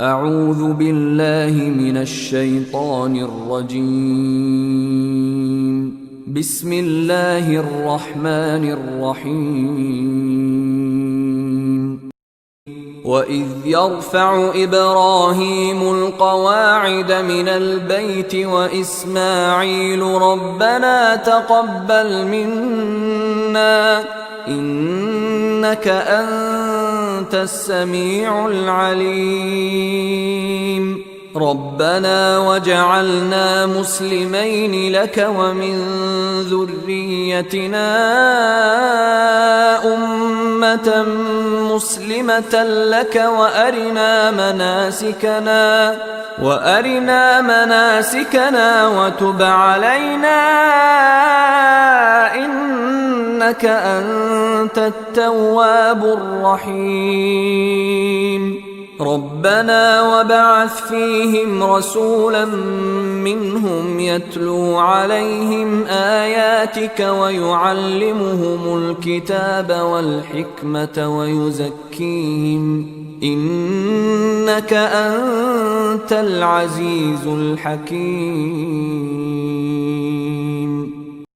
أعوذ بالله من الشيطان الرجيم. بسم الله الرحمن الرحيم. وإذ يرفع إبراهيم القواعد من البيت وإسماعيل ربنا تقبل منا إنك أنت السميع العليم ربنا وجعلنا مسلمين لك ومن ذريتنا أمة مسلمة لك وأرنا مناسكنا وتب علينا إنك أنت التواب الرحيم ربنا وابعث فيهم رسولا منهم يتلو عليهم آياتك ويعلمهم الكتاب والحكمة ويزكيهم إنك أنت العزيز الحكيم.